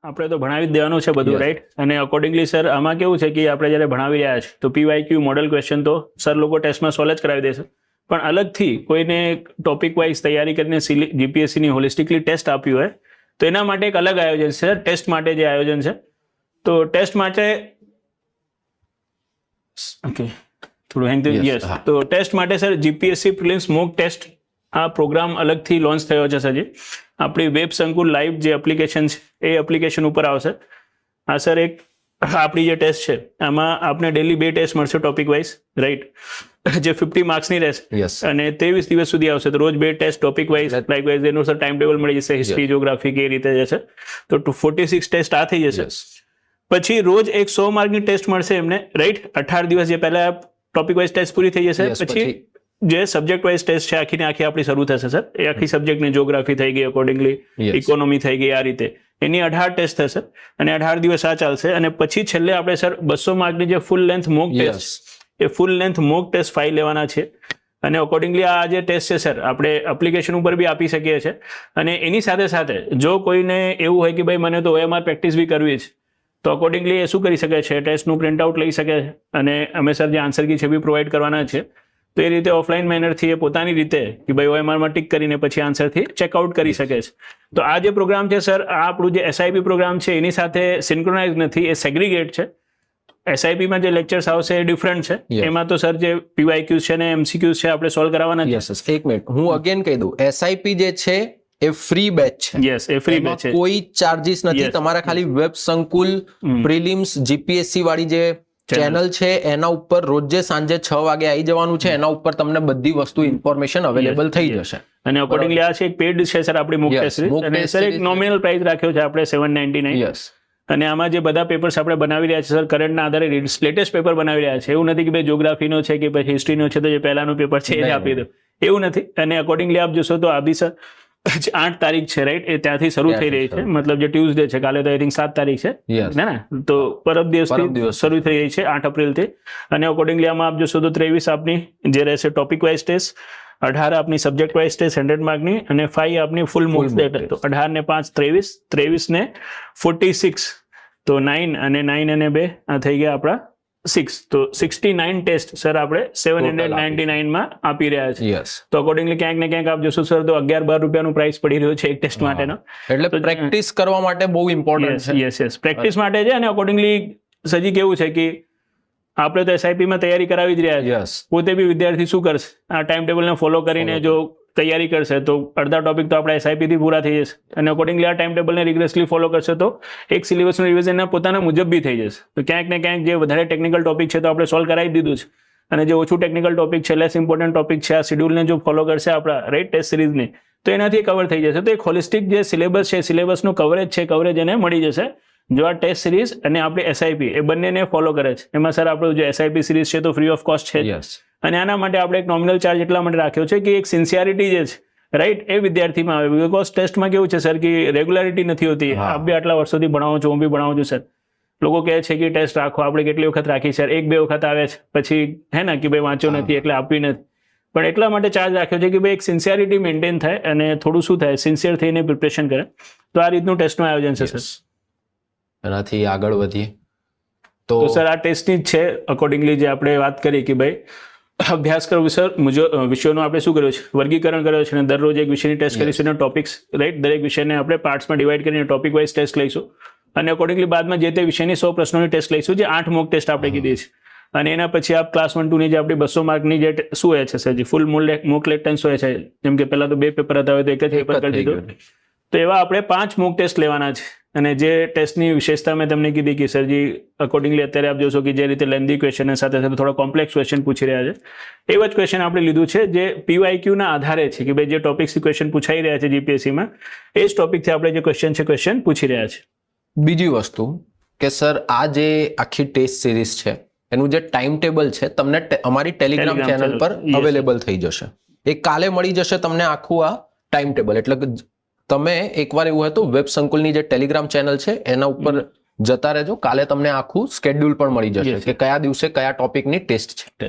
આપણે તો ભણાવી જ દેવાનું છે બધું, રાઈટ? અને અકોર્ડિંગલી સર આમાં કેવું છે કે આપણે જ્યારે ભણાવી રહ્યા છે તો PYQ મોડલ ક્વેશ્ચન તો સર લોકો ટેસ્ટમાં સોલ્વ જ કરાવી દેશે, પણ અલગથી કોઈને ટોપિક વાઇઝ તૈયારી કરીને GPSCની હોલિસ્ટિકલી ટેસ્ટ આપ્યું હોય તો એના માટે એક અલગ આયોજન છે સર. ટેસ્ટ માટે જે આયોજન છે તો ટેસ્ટ માટે ઓકે થોડું હેંગ થયું. યસ, તો ટેસ્ટ માટે sir GPSC prelims mock test આ પ્રોગ્રામ અલગથી લોન્ચ થયો છે સરજી. આપણી વેબ સંકુલ લાઈવ જે એપ્લિકેશન છે એ એપ્લિકેશન ઉપર આવશે. આ સર એક આપણી જે ટેસ્ટ છે આમાં આપણે ડેલી 2 ટેસ્ટ મળશે ટોપિક વાઇઝ, રાઈટ? જે 50 માર્ક્સની રહેશે અને 23 દિવસ સુધી આવશે. તો રોજ 2 test topic wise like wise એનું સર ટાઈમ ટેબલ મળી જશે, હિસ્ટ્રી જીઓગ્રાફી કે રીતે જશે. તો 46 ટેસ્ટ આ થઈ જશે. પછી રોજ એક 100 માર્કની ટેસ્ટ મળશે એમને, રાઈટ? 18 દિવસ જે પહેલા ટોપિક વાઇઝ ટેસ્ટ પૂરી થઈ જશે. પછી જે સબ્જેક્ટ વાઇઝ ટેસ્ટ છે આખી આપણી શરૂ થશે સર. એ આખી સબ્જેક્ટની જીઓગ્રાફી થઈ ગઈ, અકોર્ડિંગલી ઇકોનોમી થઈ ગઈ, આ રીતે એની 18 ટેસ્ટ થશે અને 18 દિવસ આ ચાલશે. અને પછી છેલ્લે આપણે સર 200 માર્કની જે ફૂલ લેન્થ મોક ટેસ્ટ, એ ફૂલ લેન્થ મોક ટેસ્ટ 5 લેવાના છે. અને અકોર્ડિંગલી આ જે ટેસ્ટ છે સર આપણે એપ્લિકેશન ઉપર બી આપી શકીએ છીએ. અને એની સાથે સાથે જો કોઈને એવું હોય કે ભાઈ મને તો OMR પ્રેક્ટિસ બી કરવી છે તો અકોર્ડિંગલી એ શું કરી શકે છે, ટેસ્ટનું પ્રિન્ટઆઉટ લઈ શકે છે અને અમે સર જે આન્સર કી છે બી પ્રોવાઈડ કરવાના છે. તો એ રીતે ઓફલાઈન મેનરથી એ પોતાની રીતે કે ભાઈ OMRમાં ટિક કરીને પછી આન્સરથી ચેકઆઉટ કરી શકે છે. તો આ જે પ્રોગ્રામ છે સર, આ આપણું જે SIP પ્રોગ્રામ છે એની સાથે સિન્ક્રોનાઇઝ નથી, એ સેગ્રીગેટ છે. SIPમાં જે લેક્ચર્સ આવશે એ ડિફરન્ટ છે. એમાં તો સર જે PYQ છે ને MCQ છે આપણે સોલ્વ કરવાના છે. એક મિનિટ હું અગેન કહી દઉં, SIP જે છે એ ફ્રી બેચ છે. યસ, એ ફ્રી બેચ છે, કોઈ ચાર્જીસ નથી. તમારા ખાલી વેબ સંકુલ પ્રિલિમ્સ GPSC વાળી જે ચેનલ છે એના ઉપર રોજે સાંજે 6 વાગે આવી જવાનું છે. એના ઉપર તમને બધી વસ્તુ ઇન્ફોર્મેશન અવેલેબલ થઈ જશે. અને અકોર્ડિંગલી આ છે એક પેડ છે સર આપણી મોક ટેસ્ટ સિરીઝ. અને સર એક નોમિનલ પ્રાઇસ રાખ્યો છે આપણે 799. અને આમાં જે બધા પેપર્સ આપણે બનાવી રહ્યા છે સર કરંટના આધારે લેટેસ્ટ પેપર બનાવી રહ્યા છે. એવું નથી કે ભાઈ જીઓગ્રાફીનો છે કે પછી હિસ્ટ્રીનો છે તો જે પહેલાનું પેપર છે એ આપી દો, એવું નથી. અને અકોર્ડિંગલી આપ જોશો તો આ બી સર 8 તારીખ છે, રાઈટ? એ ત્યાંથી શરૂ થઈ રહી છે, મતલબ જે ટ્યુઝડે છે, કાલે તો આઈ થિંક 7 તારીખ છે ને, તો પરમ દિવસથી શરૂ થઈ રહી છે 8 એપ્રિલથી. અને અકોર્ડિંગલી આમાં આપ જોશો તો 23 આપની જે રહેશે ટોપિક વાઇઝ ટેસ્ટ, 18 આપની સબ્જેક્ટ વાઇઝ ટેસ્ટ 100 માર્કની અને 5 આપની ફૂલ મોક ટેસ્ટ. તો 18 ને 5 23, 23 ને 46, તો 9 અને 9 અને 2 આ થઈ ગયા આપણા 6. તો 69 ટેસ્ટ સર આપણે 799 માં આપી રહ્યા છે. તો અકોર્ડિંગલી ક્યાંક ને ક્યાંક આપ જોશો સર તો 11-12 રૂપિયાનું પ્રાઇસ પડી રહ્યું છે એક ટેસ્ટ માટેનો. એટલે પ્રેક્ટિસ કરવા માટે બહુ ઇમ્પોર્ટન્ટ છે. યસ, પ્રેક્ટિસ માટે છે. અને અકોર્ડિંગલી સજી કેવું છે કે આપણે તો SIPમાં તૈયારી કરાવી જ રહ્યા છે. પોતે બી વિદ્યાર્થી શું કરશે, આ ટાઈમ ટેબલને ફોલો કરીને જો તૈયારી કરશે તો અડધા ટોપિક તો આપણા SIP થી પૂરા થઈ જશે. અને અકોર્ડિંગલી આ ટાઈમ ટેબલને રિગ્રેસલી ફોલો કરશે તો એક સિલેબસનું રિવિઝન પોતાના મુજબ બી થઈ જશે. તો ક્યાંક ને ક્યાંક જે વધારે ટેકનિકલ ટોપિક છે તો આપણે સોલ્વ કરાવી દીધું છે, અને જે ઓછું ટેકનિકલ ટોપિક છે, લેસ ઇમ્પોર્ટન્ટ ટોપિક છે, આ શેડ્યુલને જો ફોલો કરશે આપણા, રાઈટ, ટેસ્ટ સિરીઝને, તો એનાથી કવર થઈ જશે. તો એક હોલિસ્ટિક જે સિલેબસ છે, સિલેબસનું કવરેજ છે, કવરેજ એને મળી જશે જો આ ટેસ્ટ સિરીઝ અને આપણી SIP એ બંનેને ફોલો કરે છે. એમાં સર આપણું જે SIP સિરીઝ છે તો ફ્રી ઓફ કોસ્ટ છે. અને આના માટે આપણે એક નોમિનલ ચાર્જ એટલા માટે રાખ્યો છે કે એક સિન્સિયરિટી જે છે, રાઈટ, એ વિદ્યાર્થીમાં આવે. બીકોઝ ટેસ્ટમાં કેવું છે સર કે રેગ્યુલારિટી નથી હોતી. આપ બી આટલા વર્ષોથી ભણાવો છો, હું બી ભણાવું છું સર. લોકો કહે છે કે ટેસ્ટ રાખો, આપણે કેટલી વખત રાખી સર, 1-2 વખત આવે છે પછી હે ને કે ભાઈ વાંચ્યો નથી એટલે આપવી નથી. પણ એટલા માટે ચાર્જ રાખ્યો છે કે ભાઈ એક સિન્સિયરિટી મેન્ટેન થાય અને થોડું શું થાય, સિન્સિયર થઈને પ્રિપરેશન કરે. તો આ રીતનું ટેસ્ટનું આયોજન છે સર. એનાથી આગળ વધીએ તો સર આ ટેસ્ટની જ છે. અકોર્ડિંગલી જે આપણે વાત કરી કે ભાઈ અભ્યાસક્રમ વિષયોનું આપણે શું કર્યું છે, વર્ગીકરણ કર્યો છે અને દરરોજ એક વિષયની ટેસ્ટ કરીશું અને ટોપિક્સ, રાઈટ, દરેક વિષયને આપણે પાર્ટ્સમાં ડિવાઈડ કરીને ટોપિક વાઇઝ ટેસ્ટ લઈશું. અને અકોર્ડિંગલી બાદમાં જે તે વિષયની 100 પ્રશ્નોની ટેસ્ટ લઈશું, જે 8 મોક ટેસ્ટ આપણે કીધી છે. અને એના પછી આપ ક્લાસ 1-2 ની જે આપણી 200 માર્કની જે શું હોય છે સર, જે ફૂલ મોક લેક્ટન્સ હોય છે, જેમ કે પહેલા તો 2 પેપર હતા, હોય તો એક જ પેપર કરી દીધું. તો એવા આપણે 5 મોક ટેસ્ટ લેવાના છે. અને જે ટેસ્ટની વિશેષતા મેં તમને કીધી કે સરજી અકોર્ડિંગલી અત્યારે આપ જોશો કે જે રીતે લેન્ધી ક્વેશ્ચન સાથે સાથે થોડા કોમ્પ્લેક્સ ક્વેશ્ચન પૂછી રહ્યા છે, એવા જ ક્વેશ્ચન આપણે લીધું છે જે PYQ ના આધારે છે કે ભાઈ જે ટોપિક્સથી ક્વેશ્ચન પૂછાઈ રહ્યા છે GPSCમાં, એ જ ટોપિકથી આપણે જે ક્વેશ્ચન પૂછી રહ્યા છે. બીજી વસ્તુ કે સર આ જે આખી ટેસ્ટ સિરીઝ છે એનું જે ટાઈમ ટેબલ છે તમને અમારી ટેલિગ્રામ ચેનલ પર અવેલેબલ થઈ જશે. એ કાલે મળી જશે તમને આખું આ ટાઈમ ટેબલ. એટલે કે તમે એકવાર એવું હોય તો વેબ સંકુલની જે ટેલિગ્રામ ચેનલ છે એના ઉપર જતા રહેજો. કાલે તમને આખું સ્કેડ્યુલ પણ મળી જશે કે કયા દિવસે કયા ટોપિકની ટેસ્ટ છે.